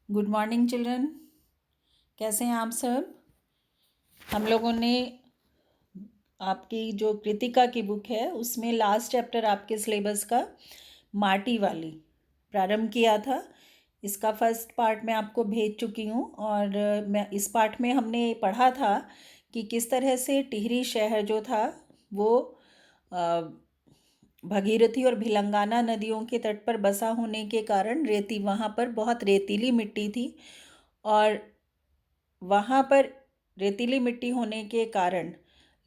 Good morning children. कैसे हैं आप सब? हम लोगों ने आपकी जो कृतिका की बुक है उसमें लास्ट चैप्टर आपके सिलेबस का माटी वाली प्रारंभ किया था। इसका फर्स्ट पार्ट मैं आपको भेज चुकी हूँ और मैं इस पार्ट में हमने पढ़ा था कि किस तरह से टिहरी शहर जो था वो अ, भगीरथी और भिलंगाना नदियों के तट पर बसा होने के कारण वहाँ पर बहुत रेतीली मिट्टी थी और वहाँ पर रेतीली मिट्टी होने के कारण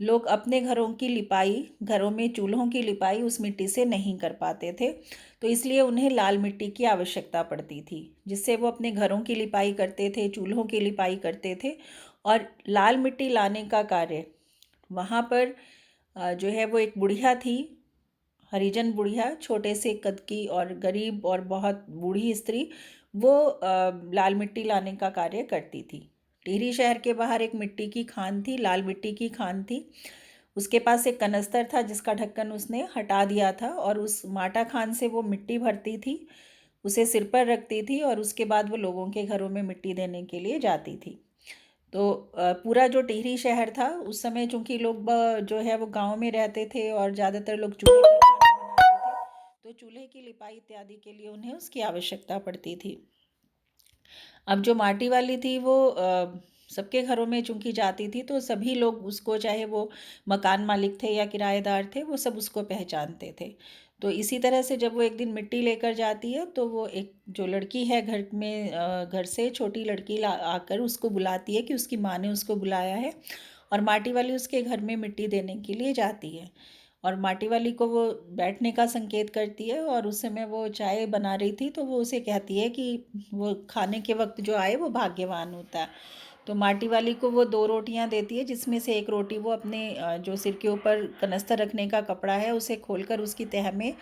लोग अपने घरों में चूल्हों की लिपाई उस मिट्टी से नहीं कर पाते थे। तो इसलिए उन्हें लाल मिट्टी की आवश्यकता पड़ती थी, जिससे वो अपने घरों की लिपाई करते थे, चूल्हों की लिपाई करते थे। और लाल मिट्टी लाने का कार्य वहाँ पर जो है वो एक बुढ़िया थी, हरिजन बुढ़िया, छोटे से कद की और गरीब और बहुत बूढ़ी स्त्री, वो लाल मिट्टी लाने का कार्य करती थी। टिहरी शहर के बाहर एक मिट्टी की खान थी, लाल मिट्टी की खान थी। उसके पास एक कनस्तर था जिसका ढक्कन उसने हटा दिया था और उस माटा खान से वो मिट्टी भरती थी, उसे सिर पर रखती थी और उसके बाद वो लोगों के घरों में मिट्टी देने के लिए जाती थी। तो पूरा जो टिहरी शहर था उस समय, चूंकि लोग जो है वो गांव में रहते थे और ज़्यादातर लोग चूल्हे पर खाना बनाते थे, तो चूल्हे की लिपाई इत्यादि के लिए उन्हें उसकी आवश्यकता पड़ती थी। अब जो माटी वाली थी वो सबके घरों में चूंकि जाती थी, तो सभी लोग उसको, चाहे वो मकान मालिक थे या किराएदार थे, वो सब उसको पहचानते थे। तो इसी तरह से जब वो एक दिन मिट्टी लेकर जाती है तो वो एक जो लड़की है घर में, घर से छोटी लड़की आकर उसको बुलाती है कि उसकी माँ ने उसको बुलाया है, और माटी वाली उसके घर में मिट्टी देने के लिए जाती है। और माटी वाली को वो बैठने का संकेत करती है और उस समय वो चाय बना रही थी, तो वो उसे कहती है कि वो खाने के वक्त जो आए वो भाग्यवान होता है। तो माटी वाली को वो 2 रोटियां देती है, जिसमें से एक रोटी वो अपने जो सिर के ऊपर कनस्तर रखने का कपड़ा है उसे खोलकर उसकी तह में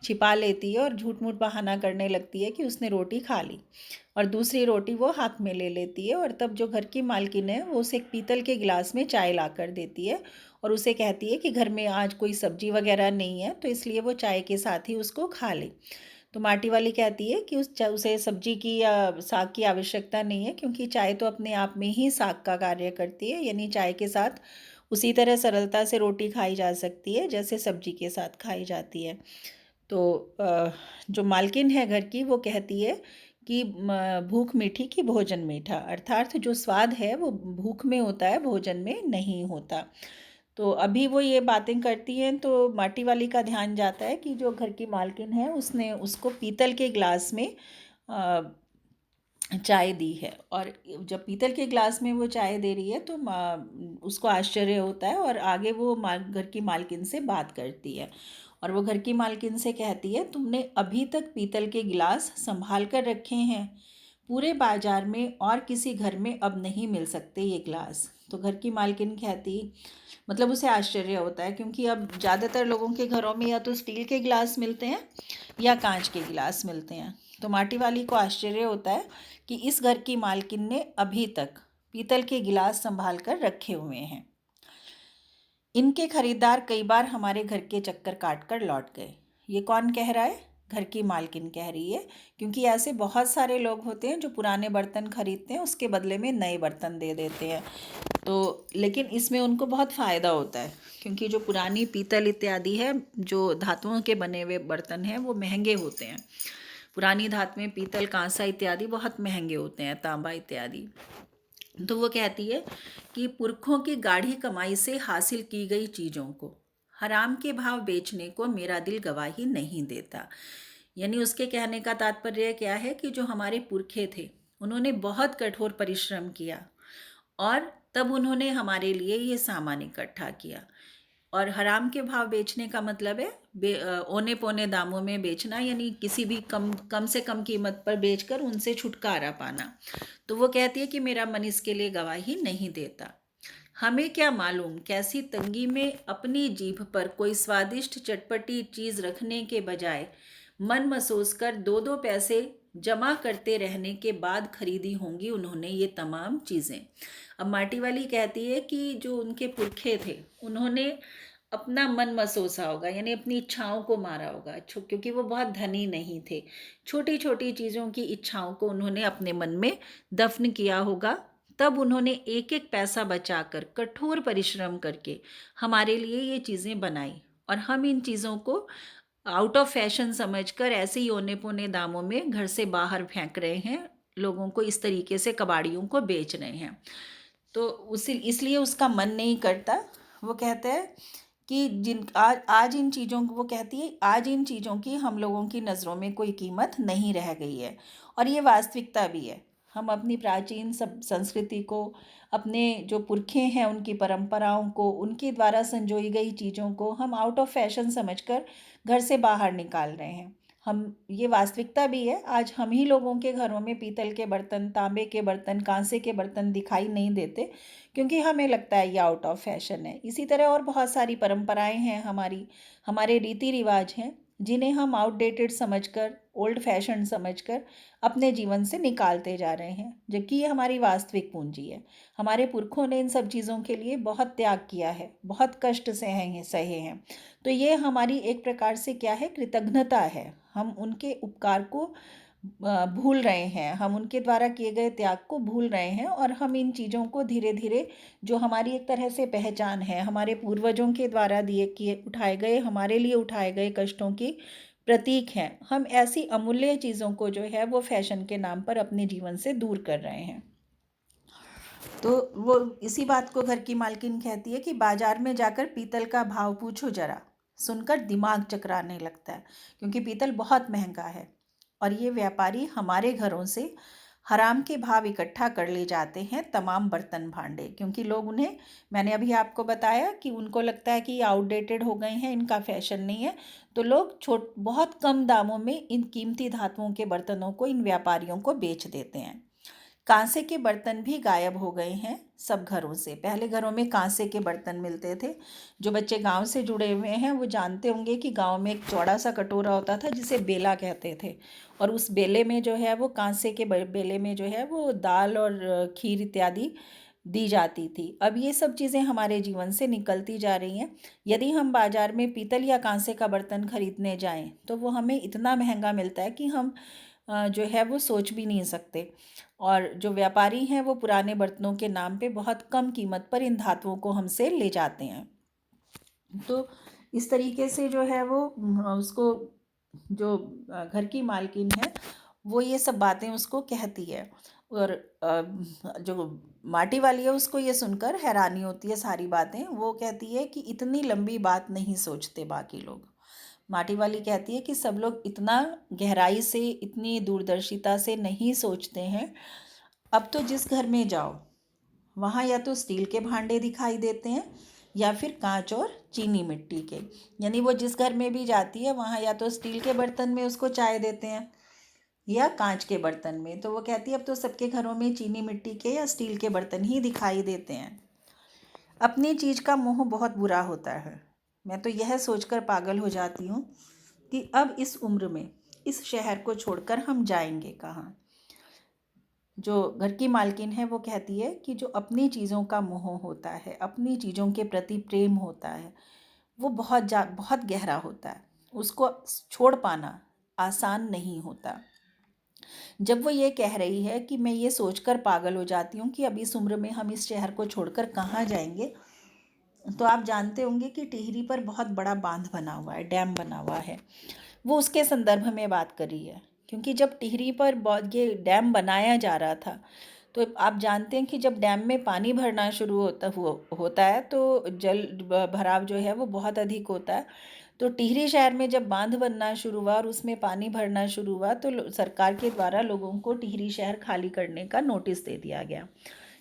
छिपा लेती है और झूठ मूठ बहाना करने लगती है कि उसने रोटी खा ली, और दूसरी रोटी वो हाथ में ले लेती है। और तब जो घर की मालकिन है वो उसे एक पीतल के गिलास में चाय ला कर देती है और उसे कहती है कि घर में आज कोई सब्जी वगैरह नहीं है, तो इसलिए वो चाय के साथ ही उसको खा ले। तो माटी वाली कहती है कि उसे सब्जी की या साग की आवश्यकता नहीं है, क्योंकि चाय तो अपने आप में ही साग का कार्य करती है, यानी चाय के साथ उसी तरह सरलता से रोटी खाई जा सकती है जैसे सब्जी के साथ खाई जाती है। तो जो मालकिन है घर की, वो कहती है कि भूख मीठी की भोजन मीठा, अर्थात जो स्वाद है वो भूख में होता है, भोजन में नहीं होता। तो अभी वो ये बातें करती हैं तो माटी वाली का ध्यान जाता है कि जो घर की मालकिन है उसने उसको पीतल के गिलास में अ, चाय दी है। और जब पीतल के गिलास में वो चाय दे रही है तो उसको आश्चर्य होता है और आगे वो घर की मालकिन से बात करती है। और वो घर की मालकिन से कहती है, तुमने अभी तक पीतल के गिलास संभाल कर रखे हैं, पूरे बाजार में और किसी घर में अब नहीं मिल सकते ये गिलास। तो घर की मालकिन कहती, मतलब उसे आश्चर्य होता है, क्योंकि अब ज़्यादातर लोगों के घरों में या तो स्टील के गिलास मिलते हैं या कांच के गिलास मिलते हैं। तो माटी वाली को आश्चर्य होता है कि इस घर की मालकिन ने अभी तक पीतल के गिलास संभाल कर रखे हुए हैं। इनके खरीदार कई बार हमारे घर के चक्कर काट कर लौट गए। ये कौन कह रहा है? घर की मालकिन कह रही है, क्योंकि ऐसे बहुत सारे लोग होते हैं जो पुराने बर्तन खरीदते हैं, उसके बदले में नए बर्तन दे देते हैं। तो लेकिन इसमें उनको बहुत फ़ायदा होता है, क्योंकि जो पुरानी पीतल इत्यादि है, जो धातुओं के बने हुए बर्तन हैं, वो महंगे होते हैं। पुरानी धातु में पीतल, कांसा इत्यादि बहुत महंगे होते हैं, तांबा इत्यादि। तो वो कहती है कि पुरखों की गाढ़ी कमाई से हासिल की गई चीज़ों को हराम के भाव बेचने को मेरा दिल गवाही नहीं देता। यानी उसके कहने का तात्पर्य क्या है कि जो हमारे पुरखे थे उन्होंने बहुत कठोर परिश्रम किया और तब उन्होंने हमारे लिए ये सामान इकट्ठा किया, और हराम के भाव बेचने का मतलब है औने पौने दामों में बेचना, यानी किसी भी कम कम से कम कीमत पर बेचकर उनसे छुटकारा पाना। तो वो कहती है कि मेरा मन इसके लिए गवाही नहीं देता। हमें क्या मालूम कैसी तंगी में अपनी जीभ पर कोई स्वादिष्ट चटपटी चीज़ रखने के बजाय मन मसोस कर 2-2 पैसे जमा करते रहने के बाद खरीदी होंगी उन्होंने ये तमाम चीज़ें। अब माटी वाली कहती है कि जो उनके पुरखे थे उन्होंने अपना मन मसोसा होगा, यानी अपनी इच्छाओं को मारा होगा, क्योंकि वो बहुत धनी नहीं थे। छोटी छोटी चीज़ों की इच्छाओं को उन्होंने अपने मन में दफन किया होगा। तब उन्होंने एक एक पैसा बचाकर कठोर परिश्रम करके हमारे लिए ये चीज़ें बनाई, और हम इन चीज़ों को आउट ऑफ फैशन समझकर ऐसे ही औने पौने दामों में घर से बाहर फेंक रहे हैं, लोगों को इस तरीके से कबाड़ियों को बेच रहे हैं। तो उसी इसलिए उसका मन नहीं करता। वो कहता है कि जिन आज इन चीज़ों को, वो कहती है आज इन चीज़ों की हम लोगों की नज़रों में कोई कीमत नहीं रह गई है। और ये वास्तविकता भी है। हम अपनी प्राचीन सब संस्कृति को, अपने जो पुरखे हैं उनकी परंपराओं को, उनके द्वारा संजोई गई चीज़ों को हम आउट ऑफ फैशन समझकर घर से बाहर निकाल रहे हैं। हम, ये वास्तविकता भी है। आज हम ही लोगों के घरों में पीतल के बर्तन, तांबे के बर्तन, कांसे के बर्तन दिखाई नहीं देते, क्योंकि हमें लगता है ये आउट ऑफ फैशन है। इसी तरह और बहुत सारी परंपराएं हैं हमारी, हमारे रीति रिवाज हैं, जिन्हें हम आउटडेटेड समझकर, ओल्ड फैशन समझकर अपने जीवन से निकालते जा रहे हैं, जबकि ये हमारी वास्तविक पूंजी है। हमारे पुरखों ने इन सब चीज़ों के लिए बहुत त्याग किया है, बहुत कष्ट सहे हैं। तो ये हमारी एक प्रकार से क्या है, कृतज्ञता है। हम उनके उपकार को भूल रहे हैं, हम उनके द्वारा किए गए त्याग को भूल रहे हैं, और हम इन चीज़ों को धीरे धीरे, जो हमारी एक तरह से पहचान है, हमारे पूर्वजों के द्वारा दिए किए उठाए गए, हमारे लिए उठाए गए कष्टों की प्रतीक हैं, हम ऐसी अमूल्य चीज़ों को जो है वो फैशन के नाम पर अपने जीवन से दूर कर रहे हैं। तो वो इसी बात को घर की मालकिन कहती है कि बाजार में जाकर पीतल का भाव पूछो जरा, सुनकर दिमाग चकराने लगता है, क्योंकि पीतल बहुत महंगा है। और ये व्यापारी हमारे घरों से हराम के भाव इकट्ठा कर ले जाते हैं तमाम बर्तन भांडे, क्योंकि लोग उन्हें, मैंने अभी आपको बताया कि उनको लगता है कि ये आउटडेटेड हो गए हैं, इनका फैशन नहीं है, तो लोग बहुत कम दामों में इन कीमती धातुओं के बर्तनों को इन व्यापारियों को बेच देते हैं। कांसे के बर्तन भी गायब हो गए हैं सब घरों से। पहले घरों में कांसे के बर्तन मिलते थे। जो बच्चे गांव से जुड़े हुए हैं वो जानते होंगे कि गांव में एक चौड़ा सा कटोरा होता था जिसे बेला कहते थे, और उस बेले में जो है वो कांसे के बेले में जो है वो दाल और खीर इत्यादि दी जाती थी। अब ये सब चीज़ें हमारे जीवन से निकलती जा रही हैं। यदि हम बाजार में पीतल या कांसे का बर्तन खरीदने जाएं तो वो हमें इतना महंगा मिलता है कि हम जो है वो सोच भी नहीं सकते। और जो व्यापारी हैं वो पुराने बर्तनों के नाम पे बहुत कम कीमत पर इन धातुओं को हमसे ले जाते हैं। तो इस तरीके से जो है वो उसको, जो घर की मालकिन है वो ये सब बातें उसको कहती है। और जो माटी वाली है उसको ये सुनकर हैरानी होती है सारी बातें। वो कहती है कि इतनी लंबी बात नहीं सोचते बाकी लोग। माटी वाली कहती है कि सब लोग इतना गहराई से, इतनी दूरदर्शिता से नहीं सोचते हैं। अब तो जिस घर में जाओ वहाँ या तो स्टील के भांडे दिखाई देते हैं या फिर कांच और चीनी मिट्टी के। यानी वो जिस घर में भी जाती है वहाँ या तो स्टील के बर्तन में उसको चाय देते हैं या कांच के बर्तन में। तो वो कहती है अब तो सबके घरों में चीनी मिट्टी के या स्टील के बर्तन ही दिखाई देते हैं। अपनी चीज़ का मोह बहुत बुरा होता है। मैं तो यह सोचकर पागल हो जाती हूँ कि अब इस उम्र में इस शहर को छोड़कर हम जाएंगे कहाँ। जो घर की मालकिन है वो कहती है कि जो अपनी चीज़ों का मोह होता है, अपनी चीज़ों के प्रति प्रेम होता है, वो बहुत गहरा होता है। उसको छोड़ पाना आसान नहीं होता। जब वो ये कह रही है कि मैं ये सोचकर पागल हो जाती हूँ कि अब इस उम्र में हम इस शहर को छोड़कर कहाँ जाएंगे, तो आप जानते होंगे कि टिहरी पर बहुत बड़ा बांध बना हुआ है, डैम बना हुआ है। वो उसके संदर्भ में बात कर रही है, क्योंकि जब टिहरी पर बहुत ये डैम बनाया जा रहा था, तो आप जानते हैं कि जब डैम में पानी भरना शुरू होता है तो जल भराव जो है वो बहुत अधिक होता है। तो टिहरी शहर में जब बांध बनना शुरू हुआ और उसमें पानी भरना शुरू हुआ तो सरकार के द्वारा लोगों को टिहरी शहर खाली करने का नोटिस दे दिया गया।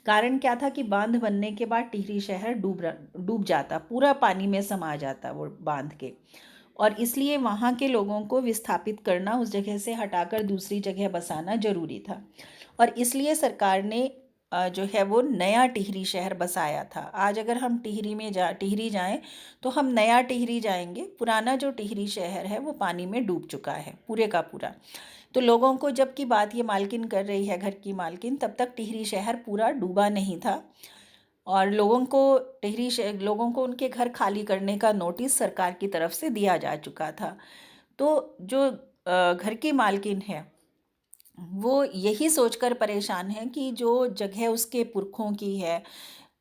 कारण क्या था कि बांध बनने के बाद टिहरी शहर डूब जाता, पूरा पानी में समा जाता वो बांध के, और इसलिए वहाँ के लोगों को विस्थापित करना, उस जगह से हटाकर दूसरी जगह बसाना जरूरी था। और इसलिए सरकार ने जो है वो नया टिहरी शहर बसाया था। आज अगर हम टिहरी जाएं तो हम नया टिहरी जाएंगे, पुराना जो टिहरी शहर है वो पानी में डूब चुका है पूरे का पूरा। तो लोगों को, जब की बात ये मालकिन कर रही है घर की मालकिन, तब तक टिहरी शहर पूरा डूबा नहीं था। और लोगों को उनके घर खाली करने का नोटिस सरकार की तरफ से दिया जा चुका था। तो जो घर की मालकिन है वो यही सोचकर परेशान है कि जो जगह उसके पुरखों की है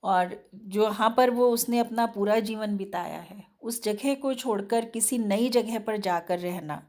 और जो यहाँ पर वो उसने अपना पूरा जीवन बिताया है, उस जगह को छोड़कर किसी नई जगह पर जाकर रहना,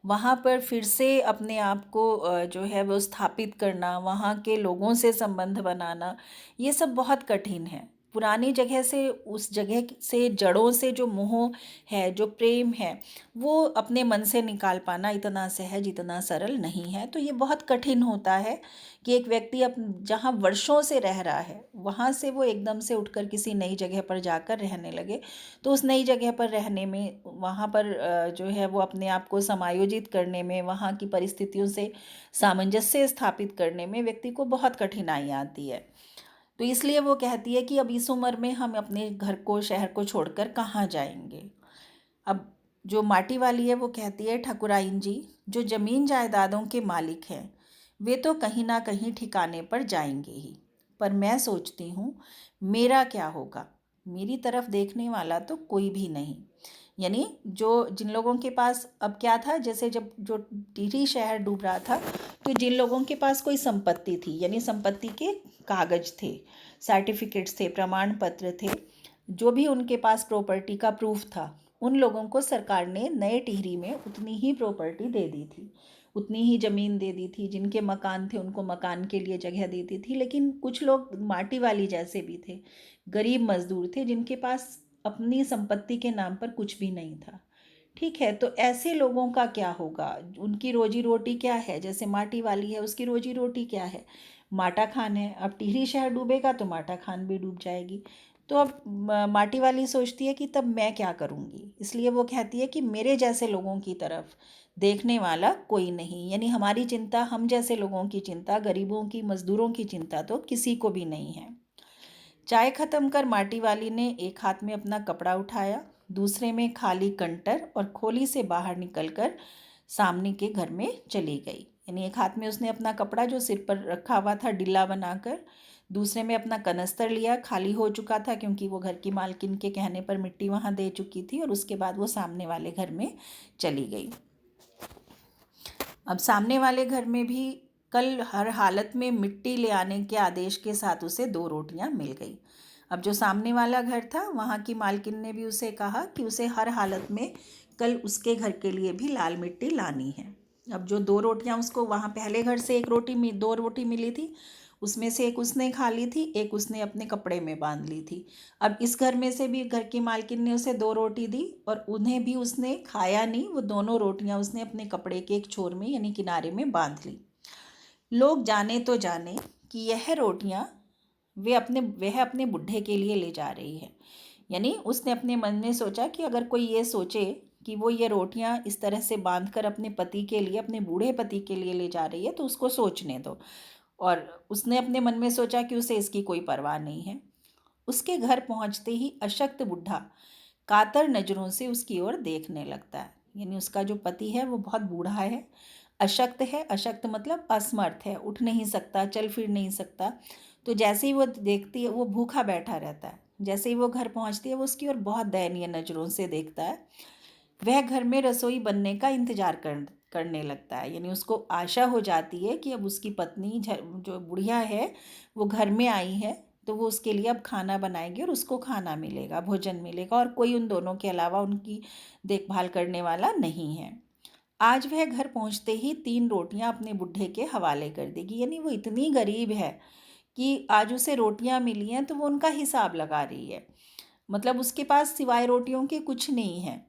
वहाँ पर फिर से अपने आप को जो है वो स्थापित करना, वहाँ के लोगों से संबंध बनाना, ये सब बहुत कठिन है। पुरानी जगह से, उस जगह से, जड़ों से जो मोह है, जो प्रेम है, वो अपने मन से निकाल पाना इतना सहज, इतना सरल नहीं है। तो ये बहुत कठिन होता है कि एक व्यक्ति जहाँ वर्षों से रह रहा है वहाँ से वो एकदम से उठकर किसी नई जगह पर जाकर रहने लगे। तो उस नई जगह पर रहने में, वहाँ पर जो है वो अपने आप को समायोजित करने में, वहाँ की परिस्थितियों से सामंजस्य स्थापित करने में व्यक्ति को बहुत कठिनाई आती है। तो इसलिए वो कहती है कि अब इस उम्र में हम अपने घर को, शहर को छोड़कर कहाँ जाएंगे। अब जो माटी वाली है वो कहती है, ठकुराइन जी, जो जमीन जायदादों के मालिक हैं वे तो कहीं ना कहीं ठिकाने पर जाएंगे ही, पर मैं सोचती हूँ मेरा क्या होगा, मेरी तरफ देखने वाला तो कोई भी नहीं। यानी जो जिन लोगों के पास, अब क्या था, जैसे जब जो टिहरी शहर डूब रहा था, तो जिन लोगों के पास कोई संपत्ति थी, यानी संपत्ति के कागज थे, सर्टिफिकेट्स थे, प्रमाण पत्र थे, जो भी उनके पास प्रॉपर्टी का प्रूफ था, उन लोगों को सरकार ने नए टिहरी में उतनी ही प्रॉपर्टी दे दी थी, उतनी ही ज़मीन दे दी थी। जिनके मकान थे उनको मकान के लिए जगह दी थी। लेकिन कुछ लोग माटी वाली जैसे भी थे, गरीब मजदूर थे, जिनके पास अपनी संपत्ति के नाम पर कुछ भी नहीं था। ठीक है, तो ऐसे लोगों का क्या होगा, उनकी रोजी रोटी क्या है। जैसे माटी वाली है, उसकी रोजी रोटी क्या है, माटा खान है। अब टिहरी शहर डूबेगा तो माटा खान भी डूब जाएगी। तो अब माटी वाली सोचती है कि तब मैं क्या करूँगी। इसलिए वो कहती है कि मेरे जैसे लोगों की तरफ देखने वाला कोई नहीं, यानी हमारी चिंता, हम जैसे लोगों की चिंता, गरीबों की, मजदूरों की चिंता तो किसी को भी नहीं है। चाय खत्म कर माटी वाली ने एक हाथ में अपना कपड़ा उठाया, दूसरे में खाली कंटर, और खोली से बाहर निकलकर सामने के घर में चली गई। यानी एक हाथ में उसने अपना कपड़ा जो सिर पर रखा हुआ था डिल्ला बनाकर, दूसरे में अपना कनस्तर लिया, खाली हो चुका था क्योंकि वो घर की मालकिन के कहने पर मिट्टी वहाँ दे चुकी थी, और उसके बाद वो सामने वाले घर में चली गई। अब सामने वाले घर में भी कल हर हालत में मिट्टी ले आने के आदेश के साथ उसे 2 रोटियां मिल गई। अब जो सामने वाला घर था, वहाँ की मालकिन ने भी उसे कहा कि उसे हर हालत में कल उसके घर के लिए भी लाल मिट्टी लानी है। अब जो 2 रोटियां उसको वहाँ पहले घर से 2 रोटी मिली थी, उसमें से एक उसने खा ली थी, एक उसने अपने कपड़े में बांध ली थी। अब इस घर में से भी घर की मालकिन ने उसे 2 रोटी दी, और उन्हें भी उसने खाया नहीं, वो दोनों रोटियां उसने अपने कपड़े के एक छोर में यानी किनारे में बांध ली। लोग जाने तो जाने कि यह रोटियां वह अपने बुढ़े के लिए ले जा रही है। यानी उसने अपने मन में सोचा कि अगर कोई ये सोचे कि वो ये रोटियां इस तरह से बांध कर अपने पति के लिए, अपने बूढ़े पति के लिए ले जा रही है, तो उसको सोचने दो। और उसने अपने मन में सोचा कि उसे इसकी कोई परवाह नहीं है। उसके घर पहुंचते ही अशक्त बुढ़ा कातर नज़रों से उसकी ओर देखने लगता है। यानी उसका जो पति है वो बहुत बूढ़ा है, अशक्त है। अशक्त मतलब असमर्थ है, उठ नहीं सकता, चल फिर नहीं सकता। तो जैसे ही वो देखती है, वो भूखा बैठा रहता है। जैसे ही वो घर पहुंचती है, वो उसकी ओर बहुत दयनीय नज़रों से देखता है। वह घर में रसोई बनने का इंतजार करने लगता है। यानी उसको आशा हो जाती है कि अब उसकी पत्नी जो बुढ़िया है वो घर में आई है, तो वो उसके लिए अब खाना बनाएगी और उसको खाना मिलेगा, भोजन मिलेगा, और कोई उन दोनों के अलावा उनकी देखभाल करने वाला नहीं है। आज वह घर पहुंचते ही 3 रोटियां अपने बुढ़े के हवाले कर देगी। यानी वो इतनी गरीब है कि आज उसे रोटियां मिली हैं तो वो उनका हिसाब लगा रही है। मतलब उसके पास सिवाय रोटियों के कुछ नहीं है।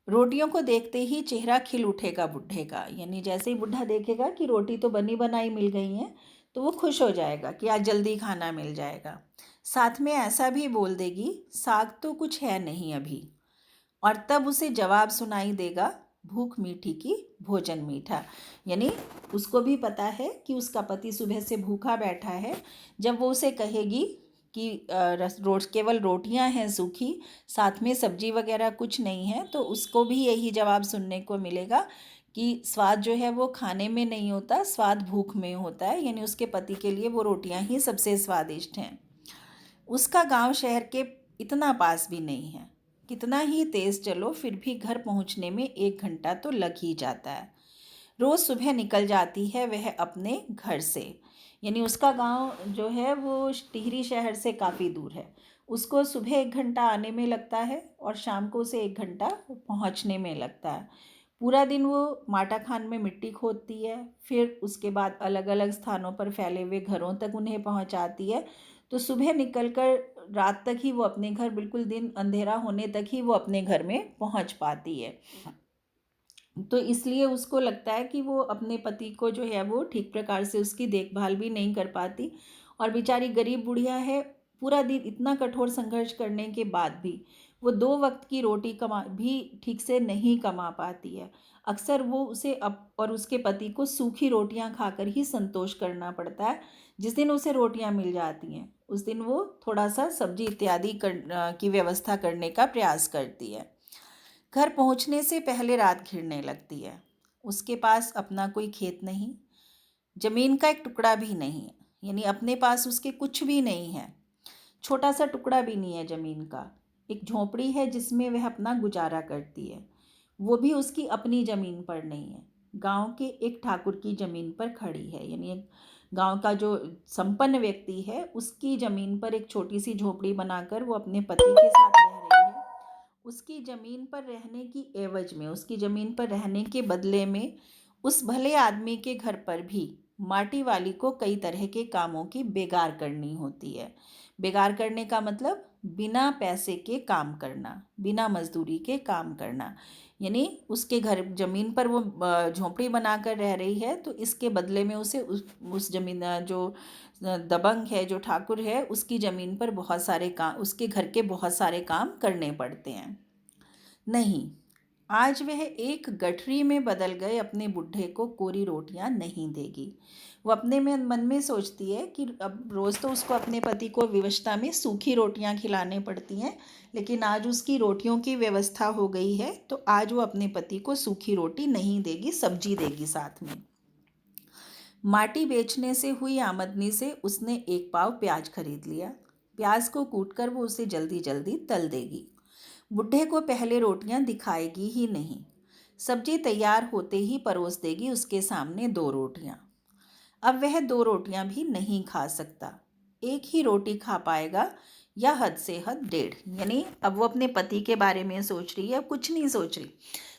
रोटियों को देखते ही चेहरा खिल उठेगा बुढ़े का। यानी जैसे ही बुढ़ा देखेगा कि रोटी तो बनी बनाई मिल गई है, तो वो खुश हो जाएगा कि आज जल्दी खाना मिल जाएगा। साथ में ऐसा भी बोल देगी, साग तो कुछ है नहीं अभी। और तब उसे जवाब सुनाई देगा, भूख मीठी की भोजन मीठा। यानी उसको भी पता है कि उसका पति सुबह से भूखा बैठा है। जब वो उसे कहेगी कि केवल रोटियां हैं सूखी, साथ में सब्जी वगैरह कुछ नहीं है, तो उसको भी यही जवाब सुनने को मिलेगा कि स्वाद जो है वो खाने में नहीं होता, स्वाद भूख में होता है, यानी उसके पति के लिए वो रोटियां ही सबसे स्वादिष्ट हैं। उसका गांव शहर के इतना पास भी नहीं है। कितना ही तेज चलो फिर भी घर पहुंचने में 1 घंटा तो लग ही जाता है। रोज सुबह निकल जाती है वह अपने घर से, यानी उसका गांव जो है वो टिहरी शहर से काफ़ी दूर है। उसको सुबह 1 घंटा आने में लगता है और शाम को उसे 1 घंटा पहुंचने में लगता है। पूरा दिन वो माटा खान में मिट्टी खोदती है, फिर उसके बाद अलग अलग स्थानों पर फैले हुए घरों तक उन्हें पहुंचाती है। तो सुबह निकलकर रात तक ही वो अपने घर, बिल्कुल दिन अंधेरा होने तक ही वो अपने घर में पहुंच पाती है। तो इसलिए उसको लगता है कि वो अपने पति को जो है वो ठीक प्रकार से उसकी देखभाल भी नहीं कर पाती, और बेचारी गरीब बुढ़िया है, पूरा दिन इतना कठोर संघर्ष करने के बाद भी वो 2 वक्त की रोटी कमा भी ठीक से नहीं कमा पाती है। अक्सर वो उसे और उसके पति को सूखी रोटियां खाकर ही संतोष करना पड़ता है। जिस दिन उसे रोटियां मिल जाती हैं उस दिन वो थोड़ा सा सब्जी इत्यादि की व्यवस्था करने का प्रयास करती है। घर पहुंचने से पहले रात घिरने लगती है। उसके पास अपना कोई खेत नहीं, जमीन का एक टुकड़ा भी नहीं है, यानी अपने पास उसके कुछ भी नहीं है। छोटा सा टुकड़ा भी नहीं है जमीन का। एक झोपड़ी है जिसमें वह अपना गुजारा करती है, वो भी उसकी अपनी जमीन पर नहीं है, गांव के एक ठाकुर की जमीन पर खड़ी है। यानी एक गांव का जो संपन्न व्यक्ति है उसकी जमीन पर एक छोटी सी झोपड़ी बनाकर वो अपने पति के साथ रह रही है। उसकी ज़मीन पर रहने की एवज में, उसकी ज़मीन पर रहने के बदले में उस भले आदमी के घर पर भी माटी वाली को कई तरह के कामों की बेगार करनी होती है। बेगार करने का मतलब बिना पैसे के काम करना, बिना मजदूरी के काम करना। यानी उसके घर ज़मीन पर वो झोंपड़ी बनाकर रह रही है, तो इसके बदले में उसे उस ज़मीन जो दबंग है, जो ठाकुर है, उसकी ज़मीन पर बहुत सारे काम, उसके घर के बहुत सारे काम करने पड़ते हैं। नहीं, आज वह एक गठरी में बदल गए अपने बुढ़े को कोरी रोटियां नहीं देगी। वो अपने में मन में सोचती है कि अब रोज़ तो उसको अपने पति को विवशता में सूखी रोटियां खिलाने पड़ती हैं, लेकिन आज उसकी रोटियों की व्यवस्था हो गई है, तो आज वो अपने पति को सूखी रोटी नहीं देगी, सब्जी देगी साथ में। माटी बेचने से हुई आमदनी से उसने 1 पाव प्याज खरीद लिया। प्याज को कूटकर वो उसे जल्दी जल्दी तल देगी। बुढ़े को पहले रोटियां दिखाएगी ही नहीं, सब्जी तैयार होते ही परोस देगी उसके सामने 2 रोटियां। अब वह 2 रोटियां भी नहीं खा सकता, एक ही रोटी खा पाएगा, या हद से हद 1.5। यानी अब वो अपने पति के बारे में सोच रही है, अब कुछ नहीं सोच रही,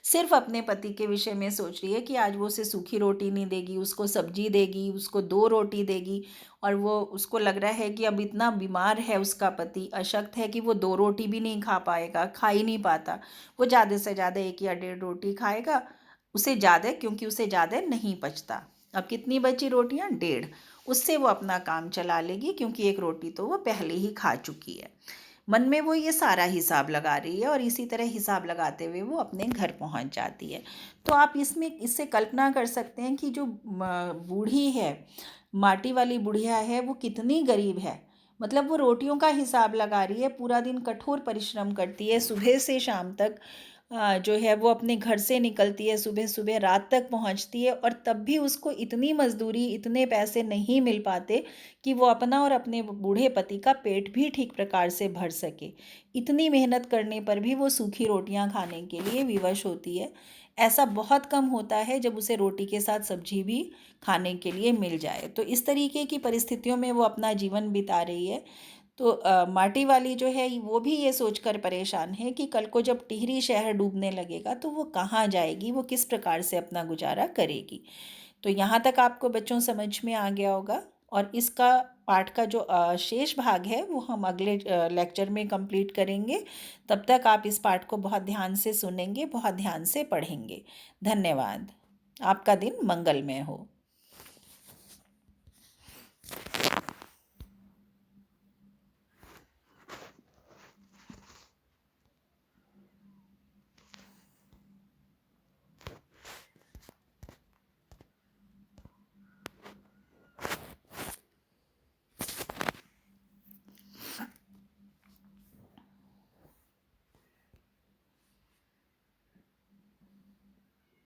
सिर्फ अपने पति के विषय में सोच रही है कि आज वो उसे सूखी रोटी नहीं देगी, उसको सब्जी देगी, उसको 2 रोटी देगी। और वो उसको लग रहा है कि अब इतना बीमार है उसका पति, अशक्त है, कि वो 2 रोटी भी नहीं खा पाएगा, खा ही नहीं पाता। वो ज़्यादा से ज़्यादा 1 या 1.5 रोटी खाएगा, उसे ज़्यादा, क्योंकि उसे ज़्यादा नहीं पचता। अब कितनी बची रोटियां? 1.5। उससे वो अपना काम चला लेगी, क्योंकि 1 रोटी तो वो पहले ही खा चुकी है। मन में वो ये सारा हिसाब लगा रही है, और इसी तरह हिसाब लगाते हुए वो अपने घर पहुंच जाती है। तो आप इससे कल्पना कर सकते हैं कि जो बूढ़ी है, माटी वाली बुढ़िया है, वो कितनी गरीब है। मतलब वो रोटियों का हिसाब लगा रही है, पूरा दिन कठोर परिश्रम करती है, सुबह से शाम तक जो है वो अपने घर से निकलती है, सुबह सुबह रात तक पहुंचती है, और तब भी उसको इतनी मजदूरी, इतने पैसे नहीं मिल पाते कि वो अपना और अपने बूढ़े पति का पेट भी ठीक प्रकार से भर सके। इतनी मेहनत करने पर भी वो सूखी रोटियां खाने के लिए विवश होती है। ऐसा बहुत कम होता है जब उसे रोटी के साथ सब्जी भी खाने के लिए मिल जाए। तो इस तरीके की परिस्थितियों में वो अपना जीवन बिता रही है। तो माटी वाली जो है वो भी ये सोचकर परेशान है कि कल को जब टिहरी शहर डूबने लगेगा तो वो कहाँ जाएगी, वो किस प्रकार से अपना गुजारा करेगी। तो यहाँ तक आपको बच्चों समझ में आ गया होगा, और इसका पाठ का जो शेष भाग है वो हम अगले लेक्चर में कंप्लीट करेंगे। तब तक आप इस पाठ को बहुत ध्यान से सुनेंगे, बहुत ध्यान से पढ़ेंगे। धन्यवाद। आपका दिन मंगलमय हो।